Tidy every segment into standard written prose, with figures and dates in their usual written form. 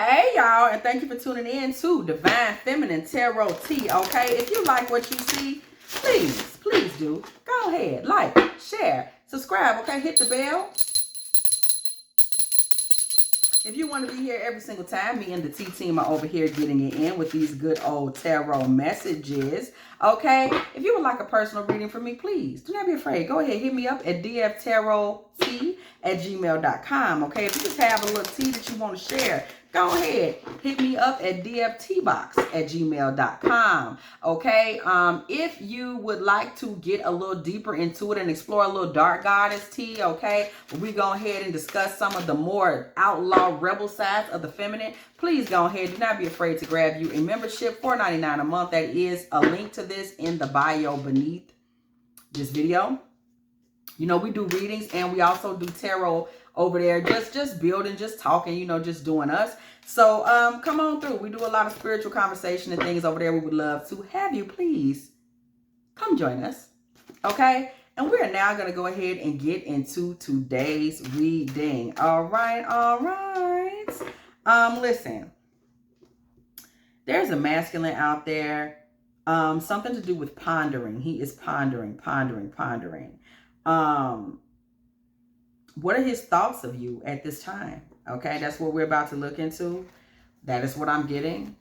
Hey, y'all, and thank you for tuning in to Divine Feminine Tarot Tea, okay? If you like what you see, please do. Go ahead, like, share, subscribe, okay? Hit the bell. If you want to be here every single time, me and the T team are over here getting it in with these good old tarot messages, okay? If you would like a personal reading from me, please do not be afraid. Go ahead, hit me up at dftarottea@gmail.com, okay? If you just have a little tea that you want to share, go ahead, hit me up at dfteabox@gmail.com, okay? If you would like to get a little deeper into it and explore a little dark goddess tea, okay, we go ahead and discuss some of the more outlaw rebel sides of the feminine, please go ahead. Do not be afraid to grab you a membership, $4.99 a month. That is a link to this in the bio beneath this video. You know, we do readings and we also do tarot over there, just building, just talking, you know, just doing us. So come on through. We do a lot of spiritual conversation and things over there. We would love to have you. Please come join us, okay? And we're now going to go ahead and get into today's reading. All right. Listen, there's a masculine out there, something to do with pondering. He is pondering. What are his thoughts of you at this time? Okay, that's what we're about to look into. That is what I'm getting.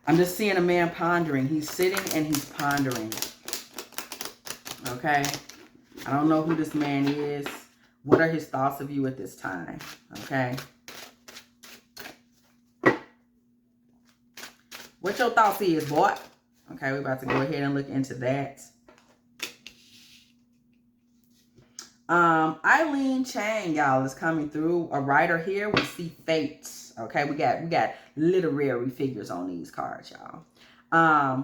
I'm just seeing a man pondering. He's sitting and he's pondering. Okay, I don't know who this man is. What are his thoughts of you at this time? Okay. What your thoughts is, boy? Okay, we're about to go ahead and look into that. Eileen Chang, y'all, is coming through. A writer here. We see fates. Okay, we got literary figures on these cards, y'all.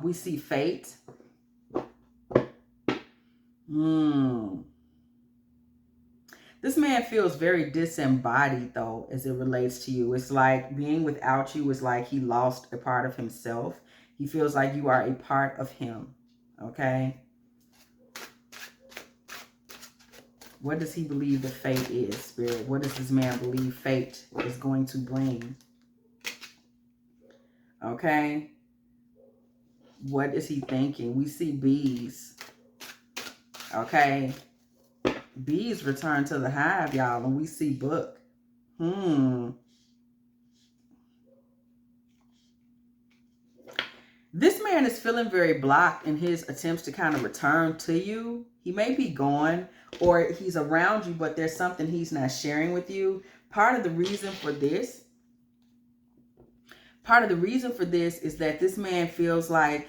We see fate. This man feels very disembodied, though, as it relates to you. It's like being without you is like he lost a part of himself. He feels like you are a part of him, okay? What does he believe the fate is, Spirit? What does this man believe fate is going to bring? Okay? What is he thinking? We see bees, okay? Bees return to the hive, y'all, and we see book. This man is feeling very blocked in his attempts to kind of return to you. He may be gone or he's around you, but there's something he's not sharing with you. Part of the reason for this is that this man feels like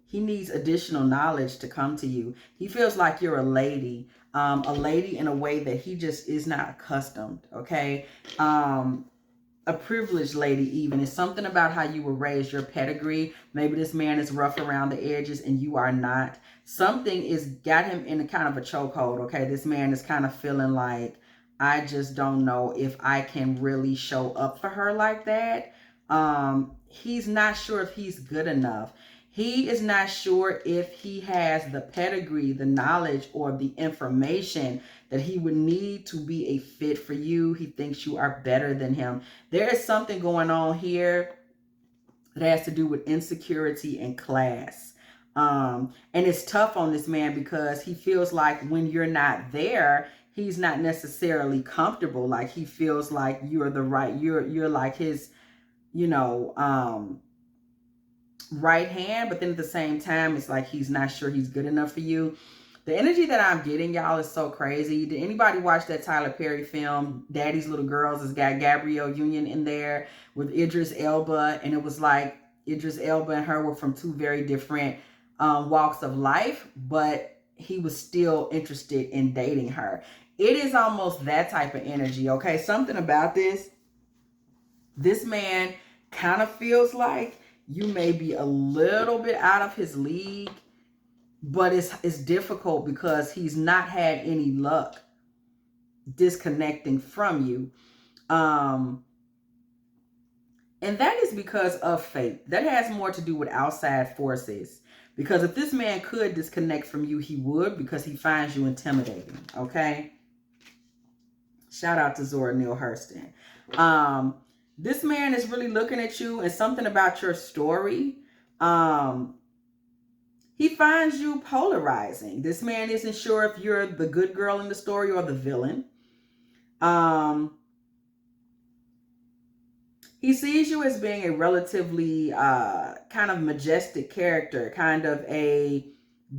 he needs additional knowledge to come to you. He feels like you're a lady in a way that he just is not accustomed, okay? A privileged lady even. It's something about how you were raised, your pedigree. Maybe this man is rough around the edges and you are not. Something is got him in a kind of a chokehold, okay? This man is kind of feeling like, I just don't know if I can really show up for her like that. He's not sure if he's good enough. He is not sure if he has the pedigree, the knowledge, or the information that he would need to be a fit for you. He thinks you are better than him. There is something going on here that has to do with insecurity and class. And it's tough on this man because he feels like when you're not there, he's not necessarily comfortable. Like he feels like you're the right, you're like his, you know, right hand, but then at the same time it's like he's not sure he's good enough for you. The energy that I'm getting, y'all, is so crazy. Did anybody watch that Tyler Perry film Daddy's Little Girls? It's got Gabrielle Union in there with Idris Elba, and it was like Idris Elba and her were from two very different walks of life, but he was still interested in dating her. It is almost that type of energy, okay? Something about this man kind of feels like you may be a little bit out of his league, but it's difficult because he's not had any luck disconnecting from you. And that is because of fate. That has more to do with outside forces. Because if this man could disconnect from you, he would, because he finds you intimidating, okay? Shout out to Zora Neale Hurston. This man is really looking at you and something about your story. Um, he finds you polarizing. This man isn't sure if you're the good girl in the story or the villain. He sees you as being a relatively kind of majestic character, kind of a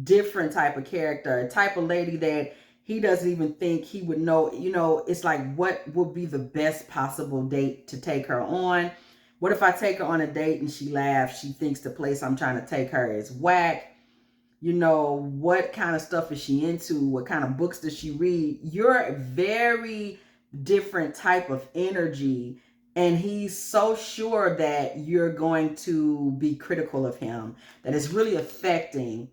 different type of character, a type of lady that he doesn't even think he would know. You know, it's like, what would be the best possible date to take her on? What if I take her on a date and she laughs? She thinks the place I'm trying to take her is whack. You know, what kind of stuff is she into? What kind of books does she read? You're a very different type of energy. And he's so sure that you're going to be critical of him, that it's really affecting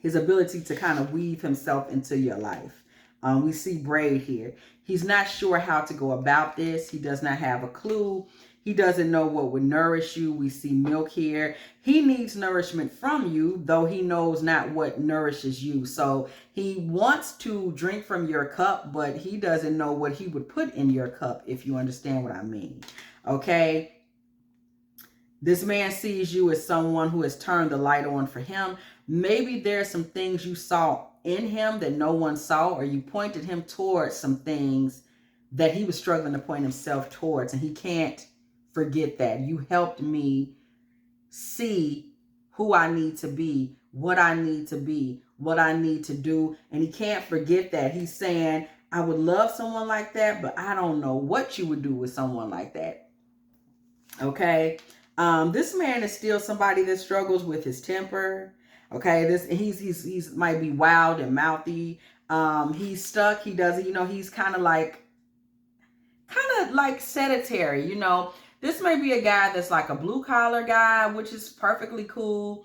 his ability to kind of weave himself into your life. We see braid here. He's not sure how to go about this. He does not have a clue. He doesn't know what would nourish you. We see milk here. He needs nourishment from you, though he knows not what nourishes you. So he wants to drink from your cup, but he doesn't know what he would put in your cup, if you understand what I mean. Okay? This man sees you as someone who has turned the light on for him. Maybe there's some things you saw in him that no one saw, or you pointed him towards some things that he was struggling to point himself towards, and he can't forget that. You helped me see who I need to be, what I need to be, what I need to do, and he can't forget that. He's saying, I would love someone like that, but I don't know what you would do with someone like that. Okay? This man is still somebody that struggles with his temper. Okay, he's might be wild and mouthy. He's stuck. He doesn't, you know, he's kind of like sedentary, you know. This may be a guy that's like a blue collar guy, which is perfectly cool,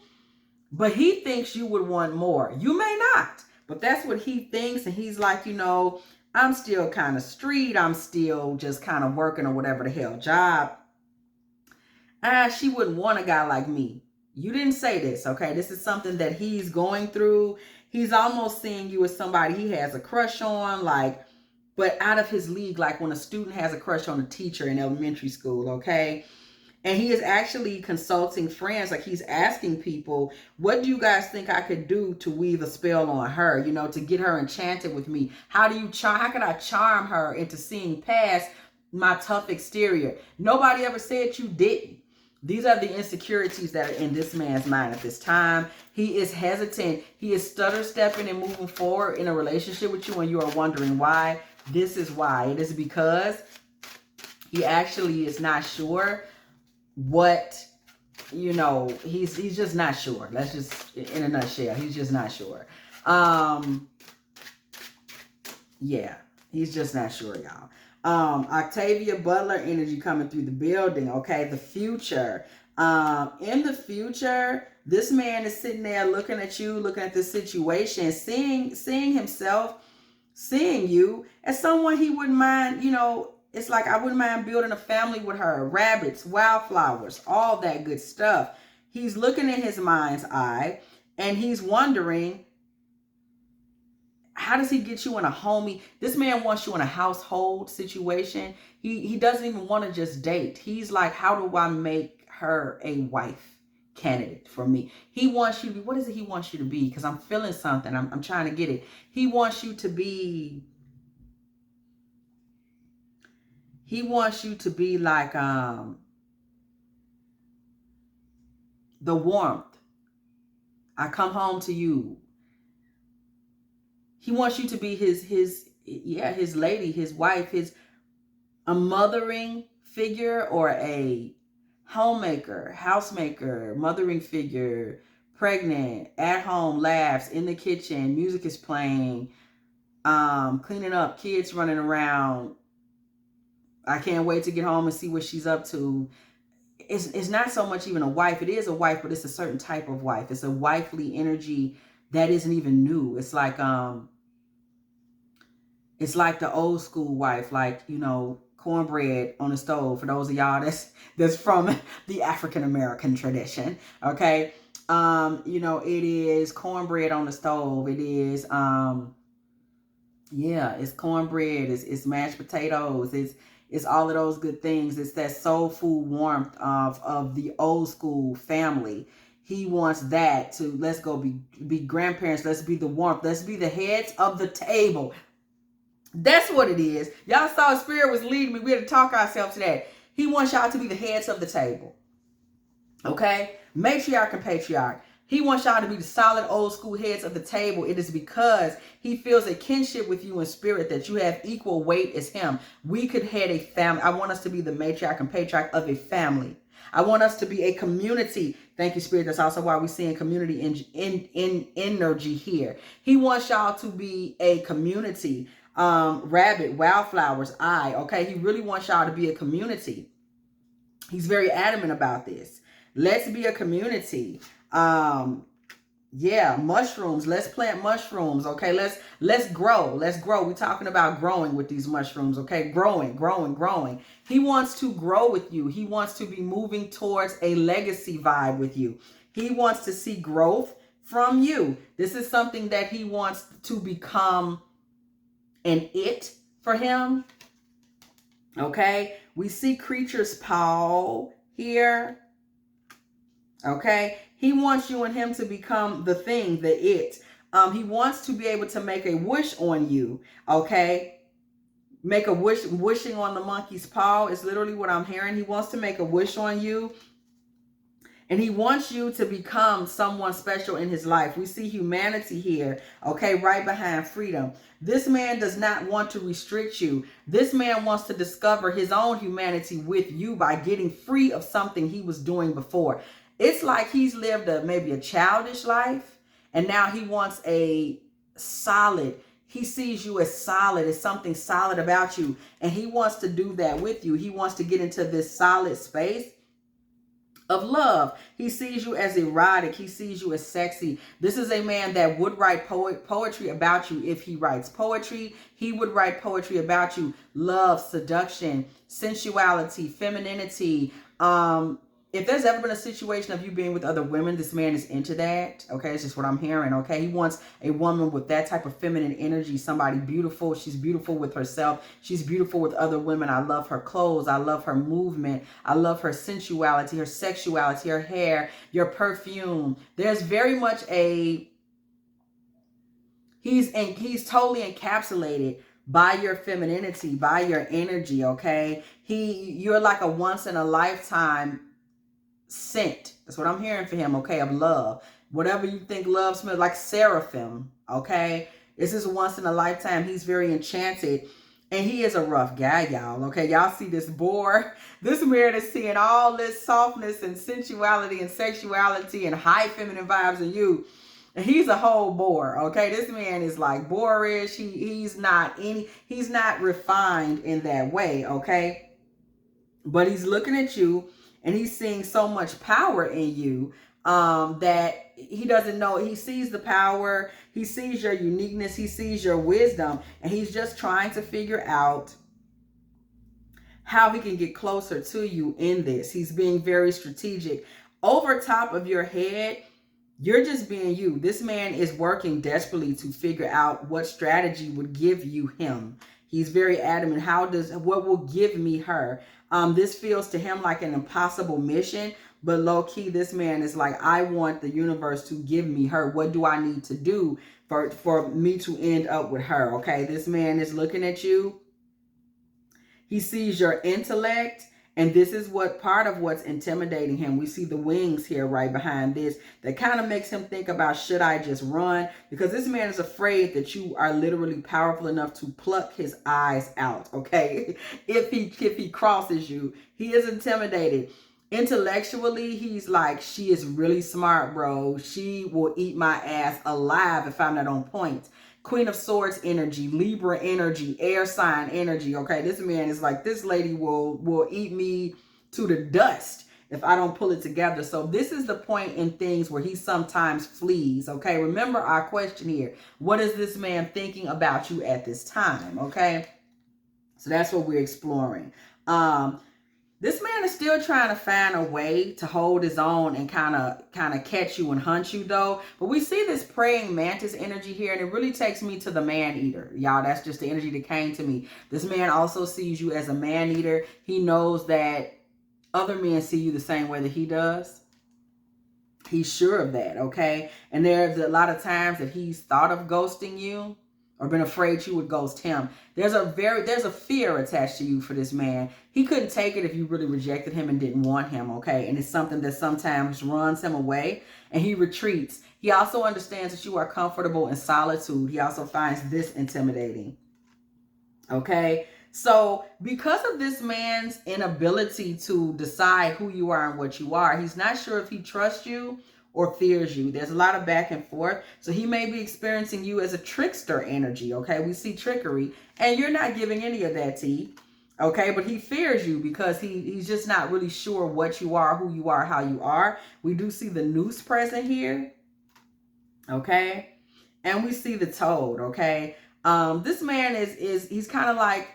but he thinks you would want more. You may not, but that's what he thinks. And he's like, you know, I'm still kind of street. I'm still just kind of working or whatever the hell job. She wouldn't want a guy like me. You didn't say this, okay? This is something that he's going through. He's almost seeing you as somebody he has a crush on, like, but out of his league, like when a student has a crush on a teacher in elementary school, okay? And he is actually consulting friends. Like, he's asking people, what do you guys think I could do to weave a spell on her, you know, to get her enchanted with me? How can I charm her into seeing past my tough exterior? Nobody ever said you didn't. These are the insecurities that are in this man's mind at this time. He is hesitant. He is stutter-stepping and moving forward in a relationship with you, and you are wondering why. This is why. It is because he actually is not sure what, you know, he's just not sure. Let's just, in a nutshell, he's just not sure. Yeah, he's just not sure, y'all. Octavia Butler energy coming through the building. Okay, the future. In the future, this man is sitting there looking at you, looking at the situation, seeing himself, seeing you as someone he wouldn't mind, you know. It's like, I wouldn't mind building a family with her. Rabbits, wildflowers, all that good stuff. He's looking in his mind's eye and he's wondering, how does he get you in a homie? This man wants you in a household situation. He doesn't even want to just date. He's like, how do I make her a wife candidate for me? He wants you to be, what is it he wants you to be? Because I'm feeling something. I'm trying to get it. He wants you to be like the warmth. I come home to you. He wants you to be his lady, his wife, a mothering figure or a homemaker, housemaker, mothering figure, pregnant, at home, laughs, in the kitchen, music is playing, cleaning up, kids running around. I can't wait to get home and see what she's up to. It's not so much even a wife. It is a wife, but it's a certain type of wife. It's a wifely energy that isn't even new. It's like the old school wife, like, you know, cornbread on the stove. For those of y'all that's from the African American tradition, okay. You know, it is cornbread on the stove. It is it's cornbread. It's mashed potatoes. It's all of those good things. It's that soul food warmth of the old school family. He wants that to, let's go be grandparents. Let's be the warmth. Let's be the heads of the table. That's what it is. Y'all saw Spirit was leading me. We had to talk ourselves to that. He wants y'all to be the heads of the table. Okay? Matriarch and patriarch. He wants y'all to be the solid old school heads of the table. It is because he feels a kinship with you in spirit, that you have equal weight as him. We could head a family. I want us to be the matriarch and patriarch of a family. I want us to be a community. Thank you, Spirit. That's also why we're seeing community in energy here. He wants y'all to be a community. Rabbit, wildflowers, okay? He really wants y'all to be a community. He's very adamant about this. Let's be a community. Yeah, mushrooms. Let's plant mushrooms. Okay, let's grow. Let's grow. We're talking about growing with these mushrooms. Okay, growing. He wants to grow with you. He wants to be moving towards a legacy vibe with you. He wants to see growth from you. This is something that he wants to become an it for him. Okay, we see creature's paw here. Okay, he wants you and him to become the thing, the it. He wants to be able to make a wish on you. Okay, make a wish. Wishing on the monkey's paw is literally what I'm hearing. He wants to make a wish on you, and he wants you to become someone special in his life. We see humanity here, okay, right behind freedom. This man does not want to restrict you. This man wants to discover his own humanity with you by getting free of something he was doing before. It's like he's lived maybe a childish life, and now he wants a solid. He sees you as solid, as something solid about you, and he wants to do that with you. He wants to get into this solid space of love. He sees you as erotic. He sees you as sexy. This is a man that would write poetry about you. If he writes poetry, he would write poetry about you. Love, seduction, sensuality, femininity. If there's ever been a situation of you being with other women, this man is into that. Okay, it's just what I'm hearing. Okay, he wants a woman with that type of feminine energy, somebody beautiful. She's beautiful with herself. She's beautiful with other women. I love her clothes. I love her movement. I love her sensuality, her sexuality, her hair, your perfume. There's very much he's totally encapsulated by your femininity, by your energy. Okay, you're like a once in a lifetime scent. That's what I'm hearing for him, okay, of love. Whatever you think love smells like, seraphim, okay? This is once in a lifetime. He's very enchanted, and he is a rough guy, y'all, okay? Y'all see this boar? This man is seeing all this softness and sensuality and sexuality and high feminine vibes in you, and he's a whole boar, okay? This man is like boorish. He's not refined in that way, okay? But he's looking at you, and he's seeing so much power in you that he doesn't know. He sees the power. He sees your uniqueness. He sees your wisdom. And he's just trying to figure out how he can get closer to you in this. He's being very strategic. Over top of your head, you're just being you. This man is working desperately to figure out what strategy would give you him. He's very adamant. What will give me her? This feels to him like an impossible mission, but low key, this man is like, I want the universe to give me her. What do I need to do for me to end up with her? Okay, this man is looking at you. He sees your intellect, and this is part of what's intimidating him. We see the wings here right behind this. That kind of makes him think about, should I just run? Because this man is afraid that you are literally powerful enough to pluck his eyes out, okay? If he crosses you, he is intimidated. Intellectually, he's like, she is really smart, bro. She will eat my ass alive if I'm not on point. Queen of Swords energy, Libra energy, air sign energy. Okay, this man is like, this lady will eat me to the dust if I don't pull it together. So this is the point in things where he sometimes flees. Okay, remember our question here. What is this man thinking about you at this time? Okay, so that's what we're exploring. This man is still trying to find a way to hold his own and kind of catch you and hunt you though. But we see this praying mantis energy here, and it really takes me to the man eater. Y'all, that's just the energy that came to me. This man also sees you as a man eater. He knows that other men see you the same way that he does. He's sure of that, okay? And there's a lot of times that he's thought of ghosting you or been afraid you would ghost him. There's a fear attached to you for this man. He couldn't take it if you really rejected him and didn't want him, okay? And it's something that sometimes runs him away and he retreats. He also understands that you are comfortable in solitude. He also finds this intimidating, okay? So because of this man's inability to decide who you are and what you are, he's not sure if he trusts you or fears you. There's a lot of back and forth. So he may be experiencing you as a trickster energy, okay? We see trickery, and you're not giving any of that tea, okay? But he fears you because he's just not really sure what you are, who you are, how you are. We do see the noose present here, okay? And we see the toad, okay? This man he's kind of like,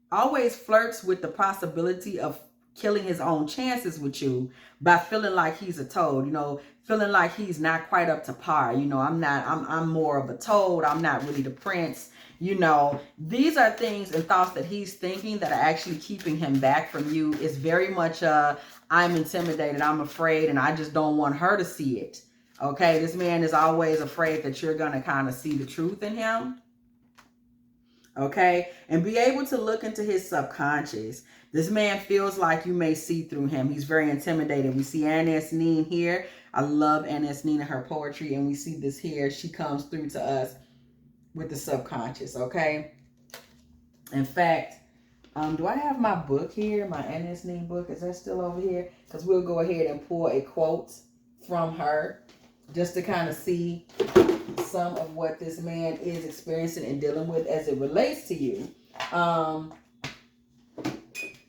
always flirts with the possibility of killing his own chances with you by feeling like he's a toad, you know, feeling like he's not quite up to par. You know, I'm more of a toad. I'm not really the prince. You know, these are things and thoughts that he's thinking that are actually keeping him back from you. It's very much I'm intimidated, I'm afraid, and I just don't want her to see it. Okay, this man is always afraid that you're going to kind of see the truth in him. Okay, and be able to look into his subconscious. This man feels like you may see through him. He's very intimidated. We see Anais Nin here. I love Anais Nin and her poetry, and we see this here. She comes through to us with the subconscious, okay? In fact, do I have my book here, my Anais Nin book? Is that still over here? Because we'll go ahead and pull a quote from her just to kind of see some of what this man is experiencing and dealing with as it relates to you.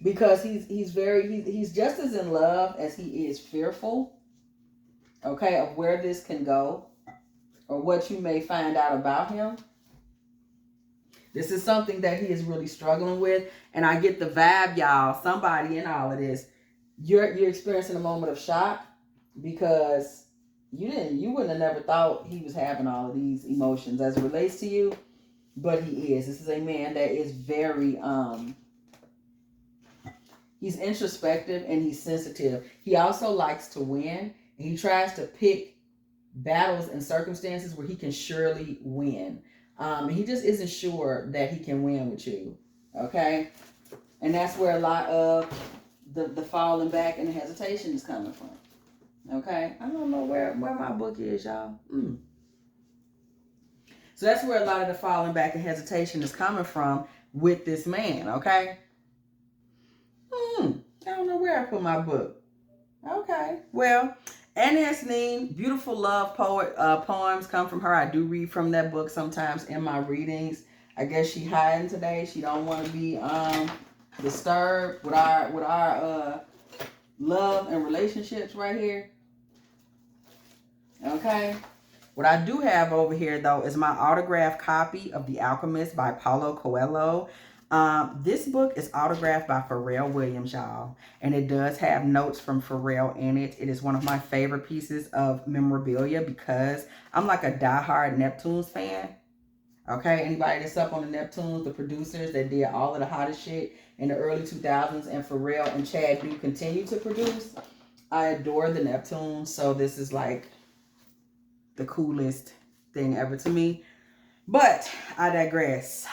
Because he's just as in love as he is fearful, okay, of where this can go or what you may find out about him. This is something that he is really struggling with, and I get the vibe, y'all, somebody in all of this, you're experiencing a moment of shock because you wouldn't have never thought he was having all of these emotions as it relates to you, but he is. This is a man that is very, he's introspective and he's sensitive. He also likes to win, and he tries to pick battles and circumstances where he can surely win. He just isn't sure that he can win with you, okay? And that's where a lot of the falling back and the hesitation is coming from. Okay, I don't know where my book is, y'all. So that's where a lot of the falling back and hesitation is coming from with this man, okay? I don't know where I put my book. Okay, well, Anais Nin, beautiful love poems come from her. I do read from that book sometimes in my readings. I guess she hiding today. She don't want to be disturbed with our love and relationships right here. Okay. What I do have over here, though, is my autographed copy of The Alchemist by Paulo Coelho. This book is autographed by Pharrell Williams, y'all. And it does have notes from Pharrell in it. It is one of my favorite pieces of memorabilia because I'm like a diehard Neptunes fan. Okay, anybody that's up on the Neptunes, the producers that did all of the hottest shit in the early 2000s, and Pharrell and Chad do continue to produce. I adore the Neptunes, so this is like the coolest thing ever to me. But I digress.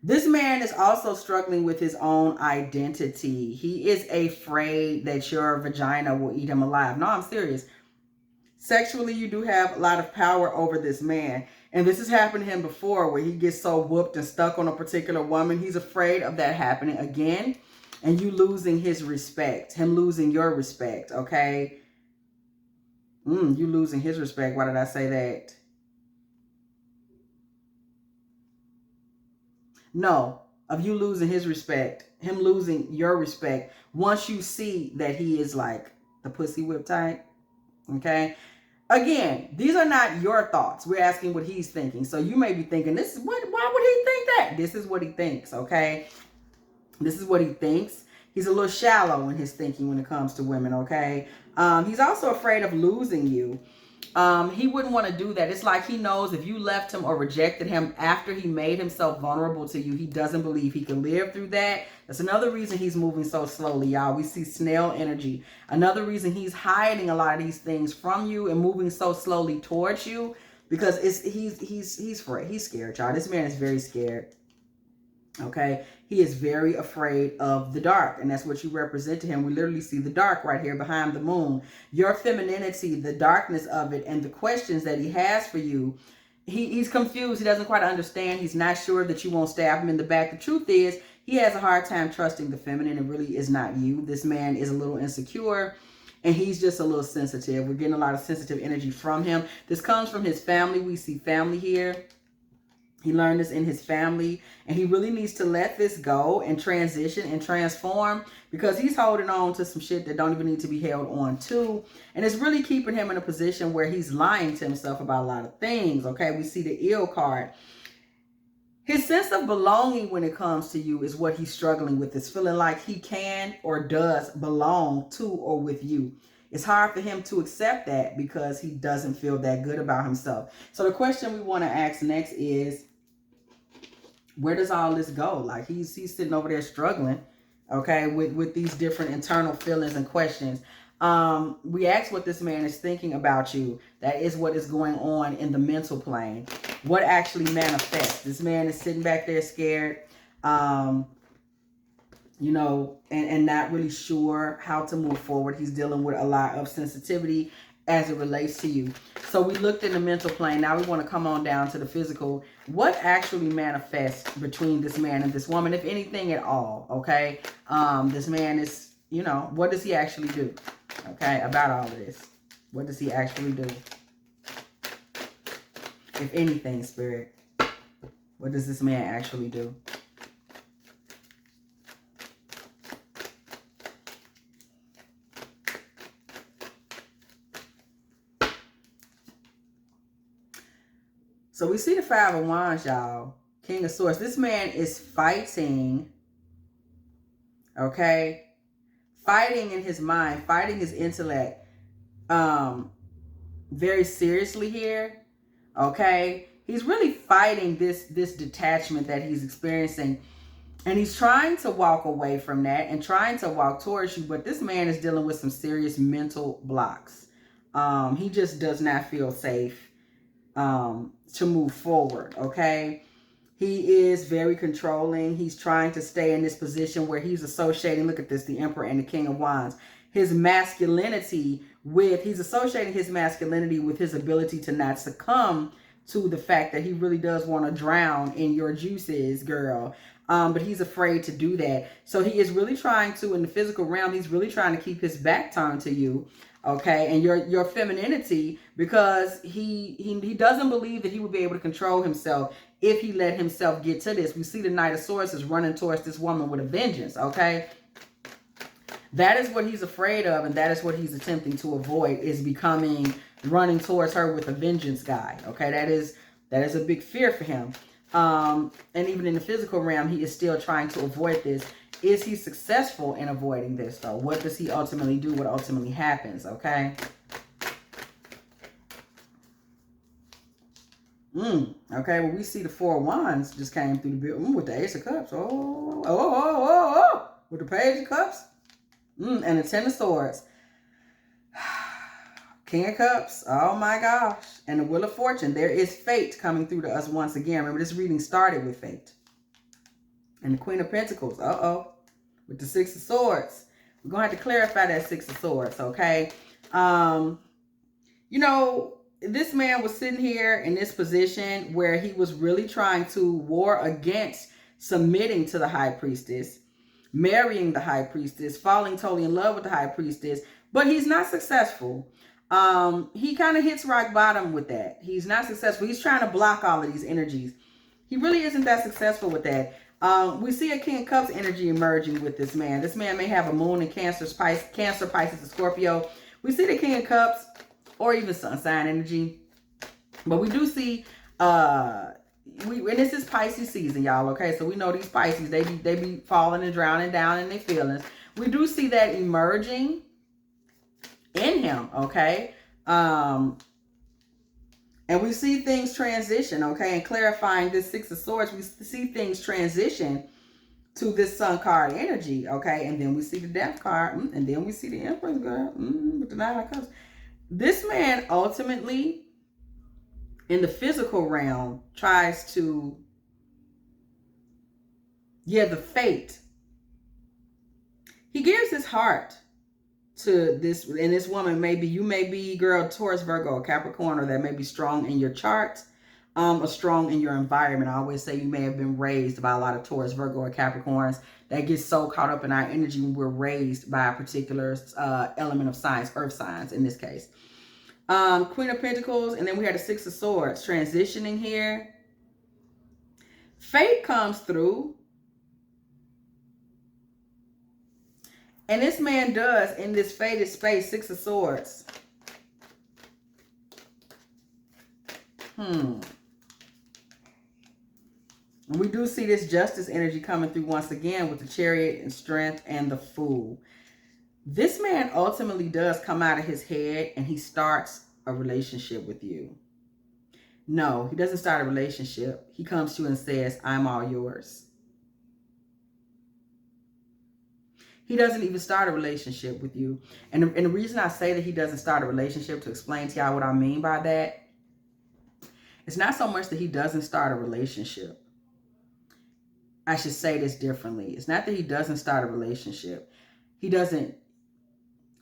This man is also struggling with his own identity. He is afraid that your vagina will eat him alive. No, I'm serious. Sexually, you do have a lot of power over this man. And this has happened to him before where he gets so whooped and stuck on a particular woman. He's afraid of that happening again. And you losing his respect. Him losing your respect, okay? You losing his respect. Why did I say that? No, of you losing his respect. Him losing your respect. Once you see that he is like the pussy whip type. Okay? Again, these are not your thoughts. We're asking what he's thinking. So you may be thinking, why would he think that? This is what he thinks, okay? This is what he thinks. He's a little shallow in his thinking when it comes to women, okay? He's also afraid of losing you. He wouldn't want to do that. It's like he knows if you left him or rejected him after he made himself vulnerable to you, he doesn't believe he can live through that. That's another reason he's moving so slowly, y'all. We see snail energy. Another reason he's hiding a lot of these things from you and moving so slowly towards you, because he's scared, y'all. This man is very scared. Okay, he is very afraid of the dark, and that's what you represent to him. We literally see the dark right here behind the moon. Your femininity, the darkness of it, and the questions that he has for you. He's confused. He doesn't quite understand. He's not sure that you won't stab him in the back. The truth is, he has a hard time trusting the feminine. It really is not you. This man is a little insecure, and he's just a little sensitive. We're getting a lot of sensitive energy from him. This comes from his family. We see family here. He learned this in his family, and he really needs to let this go and transition and transform, because he's holding on to some shit that don't even need to be held on to. And it's really keeping him in a position where he's lying to himself about a lot of things. Okay, we see the ill card. His sense of belonging when it comes to you is what he's struggling with. It's feeling like he can or does belong to or with you. It's hard for him to accept that because he doesn't feel that good about himself. So the question we want to ask next is, where does all this go? Like he's sitting over there struggling, okay, with these different internal feelings and questions. We ask what this man is thinking about you. That is what is going on in the mental plane. What actually manifests? This man is sitting back there scared, you know, and not really sure how to move forward. He's dealing with a lot of sensitivity as it relates to you. So we looked in the mental plane. Now we want to come on down to the physical. What actually manifests between this man and this woman, if anything at all, okay? This man is, you know, what does he actually do, okay, about all of this? What does he actually do? If anything, Spirit, what does this man actually do? So we see the Five of Wands, y'all. King of Swords. This man is fighting, okay? Fighting in his mind, fighting his intellect very seriously here, okay? He's really fighting this detachment that he's experiencing. And he's trying to walk away from that and trying to walk towards you. But this man is dealing with some serious mental blocks. He just does not feel safe to move forward, okay? He is very controlling. He's trying to stay in this position where he's associating, look at this, the Emperor and the King of Wands, his masculinity with, he's associating his masculinity with his ability to not succumb to the fact that he really does want to drown in your juices, girl. But he's afraid to do that. So he is really trying to, in the physical realm, he's really trying to keep his back turned to you, okay, and your femininity, because he doesn't believe that he would be able to control himself if he let himself get to this. We see the Knight of Swords is running towards this woman with a vengeance, okay? That is what he's afraid of, and that is what he's attempting to avoid, is becoming, running towards her with a vengeance guy, okay? That is a big fear for him. And even in the physical realm, he is still trying to avoid this. Is he successful in avoiding this, though? What does he ultimately do? What ultimately happens, okay? Okay, well, we see the Four of Wands just came through the building with the Ace of Cups. Oh. With the Page of Cups. And the Ten of Swords. King of Cups. Oh, my gosh. And the Wheel of Fortune. There is fate coming through to us once again. Remember, this reading started with fate. And the Queen of Pentacles. With the Six of Swords. We're going to have to clarify that Six of Swords, okay? You know, this man was sitting here in this position where he was really trying to war against submitting to the High Priestess, marrying the High Priestess, falling totally in love with the High Priestess, but he's not successful. He kind of hits rock bottom with that. He's not successful. He's trying to block all of these energies. He really isn't that successful with that. We see a King of Cups energy emerging with this man. This man may have a moon in Cancer, Pisces, and Scorpio. We see the King of Cups or even sun sign energy. But we do see and this is Pisces season, y'all, okay? So we know these Pisces, they be falling and drowning down in their feelings. We do see that emerging in him, okay? And we see things transition, okay? And clarifying this Six of Swords, we see things transition to this Sun card energy, okay? And then we see the Death card, and then we see the Empress, girl, with the Nine of Cups. This man ultimately, in the physical realm, tries to, the fate. He gives his heart to this, and this woman, maybe you may be, girl, Taurus, Virgo, or Capricorn, or that may be strong in your chart, or strong in your environment. I always say you may have been raised by a lot of Taurus, Virgo, or Capricorns that get so caught up in our energy when we're raised by a particular element of signs, earth signs in this case. Queen of Pentacles, and then we had the Six of Swords transitioning here. Fate comes through. And this man does, in this fated space, Six of Swords. And we do see this Justice energy coming through once again with the Chariot and Strength and the Fool. This man ultimately does come out of his head and he starts a relationship with you. No, he doesn't start a relationship. He comes to you and says, I'm all yours. He doesn't even start a relationship with you. And the reason I say that he doesn't start a relationship, to explain to y'all what I mean by that, it's not so much that he doesn't start a relationship. I should say this differently. It's not that he doesn't start a relationship. He doesn't.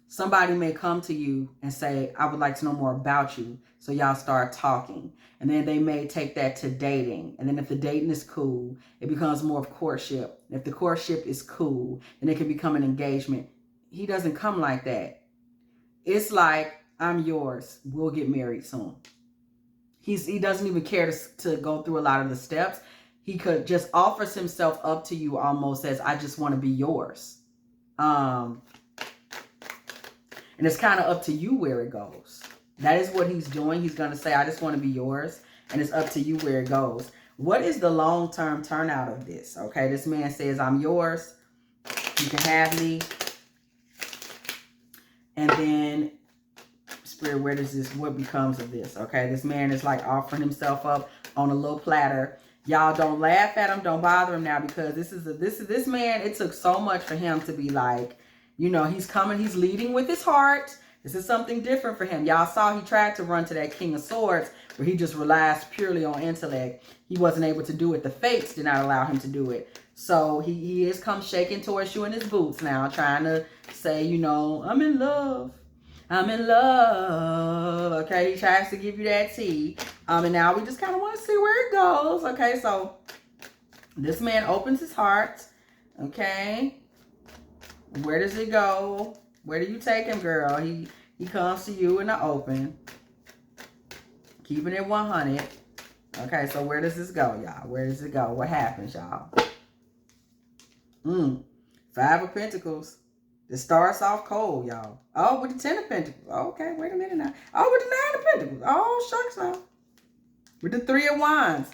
Somebody may come to you and say, I would like to know more about you. So y'all start talking. And then they may take that to dating. And then if the dating is cool, it becomes more of courtship. And if the courtship is cool, then it can become an engagement. He doesn't come like that. It's like, I'm yours. We'll get married soon. He doesn't even care to go through a lot of the steps. He could just offers himself up to you almost as, I just want to be yours. And it's kind of up to you where it goes. That is what he's doing. He's going to say, I just want to be yours. And it's up to you where it goes. What is the long-term turnout of this? Okay, this man says, I'm yours. You can have me. And then, Spirit, what becomes of this? Okay, this man is like offering himself up on a little platter. Y'all don't laugh at him. Don't bother him now, because this man, it took so much for him to be like, you know, he's coming, he's leading with his heart. This is something different for him. Y'all saw he tried to run to that King of Swords where he just relies purely on intellect. He wasn't able to do it. The fates did not allow him to do it. So he is come shaking towards you in his boots now, trying to say, you know, I'm in love. I'm in love. Okay, he tries to give you that tea. And now we just kind of want to see where it goes. Okay, so this man opens his heart. Okay. Where does it go? Where do you take him, girl? He comes to you in the open. Keeping it 100. Okay, so where does this go, y'all? Where does it go? What happens, y'all? Five of Pentacles. This starts off cold, y'all. Oh, with the Ten of Pentacles. Okay, wait a minute now. Oh, with the Nine of Pentacles. Oh, shucks now. With the Three of Wands.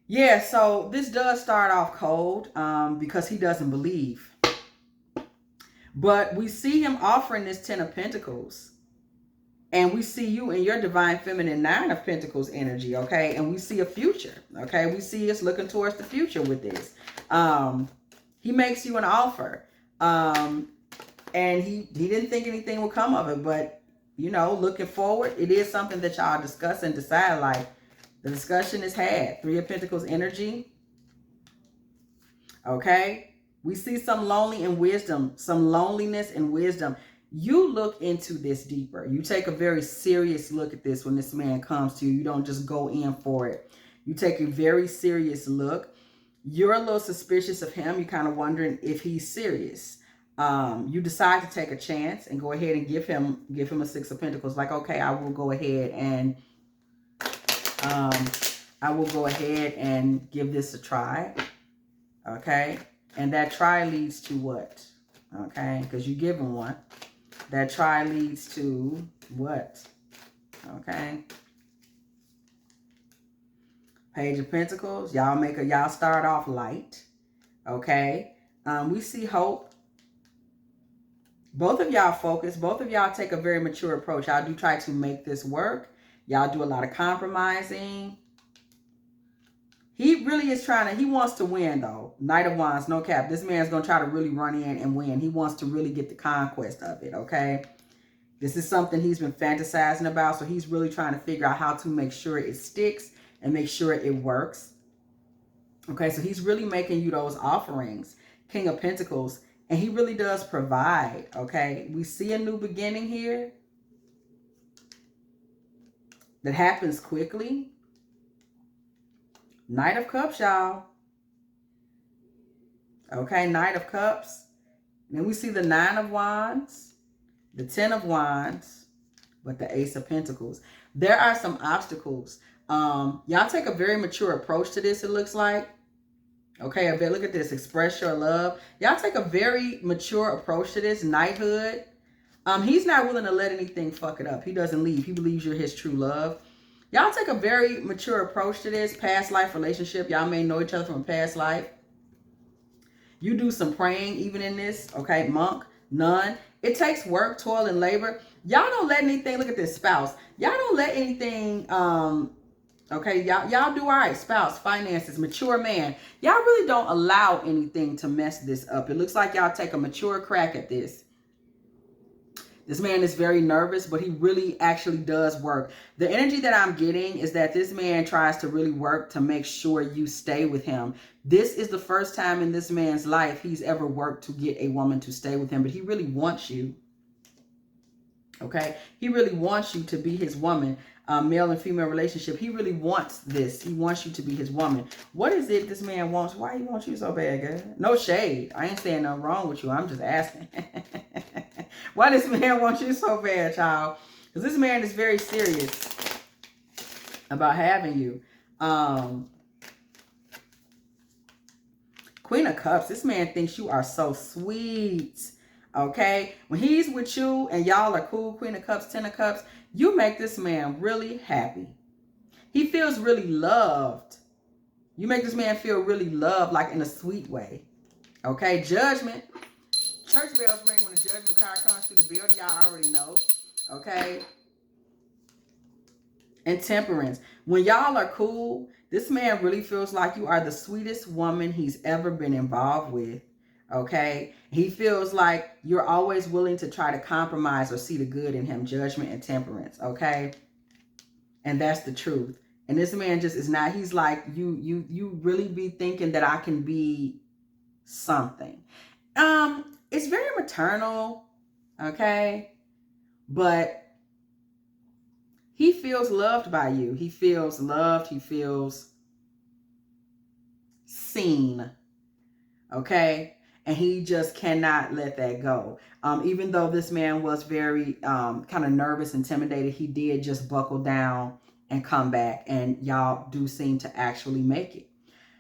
Yeah, so this does start off cold because he doesn't believe. But we see him offering this Ten of Pentacles. And we see you in your Divine Feminine Nine of Pentacles energy, okay? And we see a future, okay? We see us looking towards the future with this. He makes you an offer. And he didn't think anything would come of it. But, you know, looking forward, it is something that y'all discuss and decide. Like, the discussion is had. Three of Pentacles energy. Okay? We see some lonely and wisdom, some loneliness and wisdom. You look into this deeper. You take a very serious look at this when this man comes to you. You don't just go in for it. You take a very serious look. You're a little suspicious of him. You're kind of wondering if he's serious. You decide to take a chance and go ahead and give him a Six of Pentacles. Like, okay, I will go ahead and give this a try. Okay. And that try leads to what? Okay, because you give him one. That try leads to what? Okay. Page of Pentacles. Y'all start off light. Okay. We see hope. Both of y'all focus. Both of y'all take a very mature approach. Y'all do try to make this work. Y'all do a lot of compromising. He really is he wants to win though. Knight of Wands, no cap. This man's going to try to really run in and win. He wants to really get the conquest of it, okay? This is something he's been fantasizing about, so he's really trying to figure out how to make sure it sticks and make sure it works. Okay, so he's really making you those offerings. King of Pentacles, and he really does provide, okay? We see a new beginning here that happens quickly. Knight of Cups, y'all. Okay, Knight of Cups. And then we see the 9 of Wands, the 10 of Wands, but the Ace of Pentacles. There are some obstacles. Y'all take a very mature approach to this, it looks like. Okay, look at this. Express your love. Y'all take a very mature approach to this. Knighthood. He's not willing to let anything fuck it up. He doesn't leave. He believes you're his true love. Y'all take a very mature approach to this. Past life relationship. Y'all may know each other from a past life. You do some praying even in this. Okay, monk, nun. It takes work, toil, and labor. Y'all don't let anything, look at this, spouse. Y'all don't let anything, okay, y'all do all right. Spouse, finances, mature man. Y'all really don't allow anything to mess this up. It looks like y'all take a mature crack at this. This man is very nervous, but he really actually does work. The energy that I'm getting is that this man tries to really work to make sure you stay with him. This is the first time in this man's life he's ever worked to get a woman to stay with him, but he really wants you. Okay? He really wants you to be his woman. Male and female relationship. He really wants this. He wants you to be his woman. What is it this man wants? Why he wants you so bad, girl? No shade. I ain't saying nothing wrong with you. I'm just asking. Why this man wants you so bad, child? Because this man is very serious about having you. Queen of Cups. This man thinks you are so sweet. Okay? When he's with you and y'all are cool, Queen of Cups, 10 of Cups, you make this man really happy. He feels really loved. You make this man feel really loved, like in a sweet way. Okay? Judgment. Church bells ring when the judgment card comes through the building. Y'all already know. Okay? And Temperance. When y'all are cool, this man really feels like you are the sweetest woman he's ever been involved with. Okay? He feels like you're always willing to try to compromise or see the good in him. Judgment and Temperance. Okay? And that's the truth. And this man just is not, he's like, you really be thinking that I can be something. It's very maternal. Okay? But he feels loved by you. He feels loved. He feels seen. Okay? And he just cannot let that go. Even though this man was very kind of nervous, intimidated, he did just buckle down and come back. And y'all do seem to actually make it.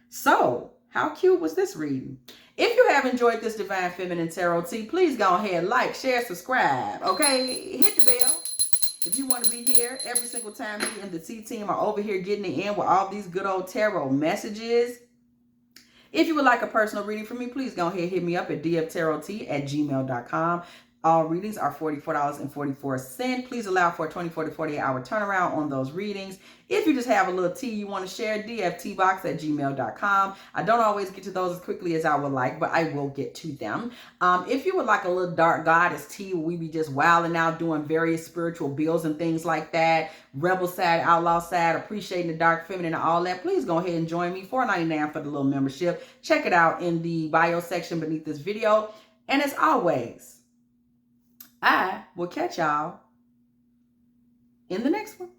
So, how cute was this reading? If you have enjoyed this Divine Feminine Tarot Tea, please go ahead, like, share, subscribe. Okay? Hit the bell. If you want to be here every single time me and the Tea team are over here getting it in with all these good old tarot messages. If you would like a personal reading from me, please go ahead and hit me up at dftarottea@gmail.com. All readings are $44.44. Please allow for a 24 to 48 hour turnaround on those readings. If you just have a little tea you want to share, dfteabox@gmail.com. I don't always get to those as quickly as I would like, but I will get to them. If you would like a little dark goddess tea where we be just wilding out doing various spiritual bills and things like that, rebel side, outlaw side, appreciating the dark feminine and all that, please go ahead and join me. $4.99 for the little membership. Check it out in the bio section beneath this video. And as always, I will catch y'all in the next one.